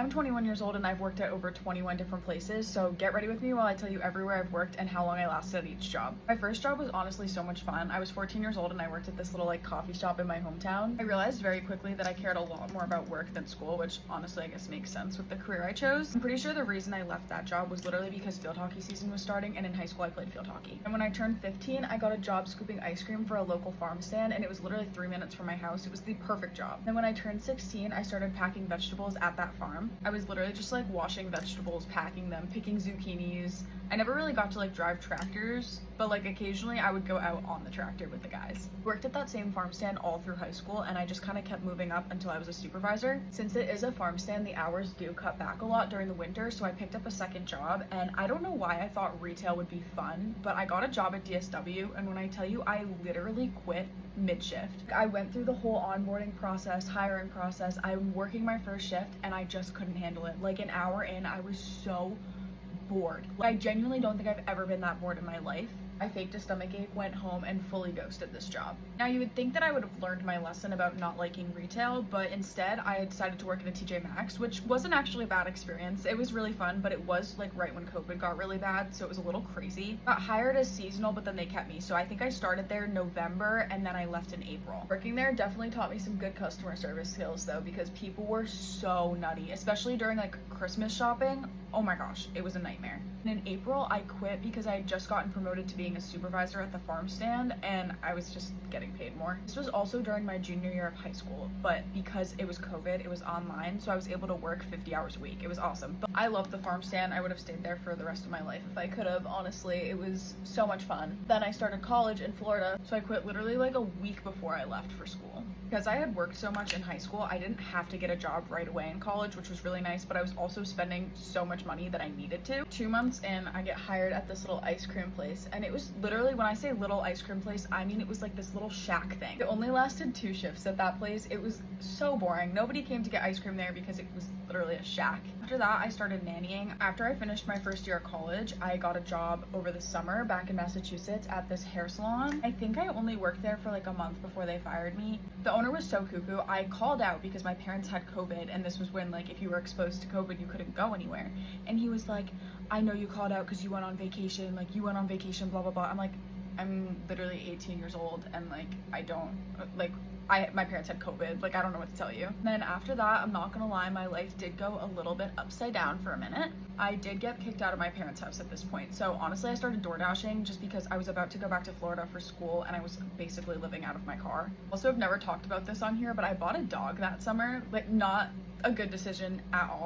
I'm 21 years old and I've worked at over 21 different places, so get ready with me while I tell you everywhere I've worked and how long I lasted at each job. My first job was honestly so much fun. I was 14 years old and I worked at this little like coffee shop in my hometown. I realized very quickly that I cared a lot more about work than school, which honestly I guess makes sense with the career I chose. I'm pretty sure the reason I left that job was literally because field hockey season was starting, and in high school I played field hockey. And when I turned 15, I got a job scooping ice cream for a local farm stand, and it was literally 3 minutes from my house. It was the perfect job. Then when I turned 16, I started packing vegetables at that farm. I was literally just like washing vegetables, packing them, picking zucchinis. I never really got to like drive tractors, but like occasionally I would go out on the tractor with the guys. Worked at that same farm stand all through high school, and I just kind of kept moving up until I was a supervisor. Since it is a farm stand, the hours do cut back a lot during the winter, so I picked up a second job, and I don't know why I thought retail would be fun, but I got a job at DSW, and when I tell you I literally quit mid-shift. I went through the whole onboarding process, hiring process. I'm working my first shift and I just couldn't handle it. Like an hour in, I was so bored. Like, I genuinely don't think I've ever been that bored in my life. I faked a stomachache, went home, and fully ghosted this job. Now, you would think that I would have learned my lesson about not liking retail, but instead I decided to work at a TJ Maxx, which wasn't actually a bad experience. It was really fun, but it was like right when COVID got really bad, so it was a little crazy. Got hired as seasonal, but then they kept me. So I think I started there November, and then I left in April. Working there definitely taught me some good customer service skills though, because people were so nutty, especially during like Christmas shopping. Oh my gosh, it was a nightmare. And in April, I quit because I had just gotten promoted to being a supervisor at the farm stand, and I was just getting paid more. This was also during my junior year of high school, but because it was COVID, it was online, so I was able to work 50 hours a week. It was awesome. But I loved the farm stand. I would have stayed there for the rest of my life if I could have, honestly. It was so much fun. Then I started college in Florida, so I quit literally like a week before I left for school. Because I had worked so much in high school, I didn't have to get a job right away in college, which was really nice, but I was also spending so much money that I needed to. 2 months in, I get hired at this little ice cream place, and it was literally, when I say little ice cream place, I mean it was like this little shack thing. It only lasted 2 shifts at that place. It was so boring. Nobody came to get ice cream there because it was literally a shack. After that, I started nannying. After I finished my first year of college, I got a job over the summer back in Massachusetts at this hair salon. I think I only worked there for like a month before they fired me. The owner was so cuckoo. I called out because my parents had COVID, and this was when like if you were exposed to COVID, you couldn't go anywhere. And he was like, I know you called out because you went on vacation, like you went on vacation, blah, blah, blah. I'm like, I'm literally 18 years old and like I don't, like my parents had COVID, like I don't know what to tell you. And then after that, I'm not gonna lie, my life did go a little bit upside down for a minute. I did get kicked out of my parents' house at this point. So honestly, I started door dashing just because I was about to go back to Florida for school and I was basically living out of my car. Also, I've never talked about this on here, but I bought a dog that summer, like not a good decision at all.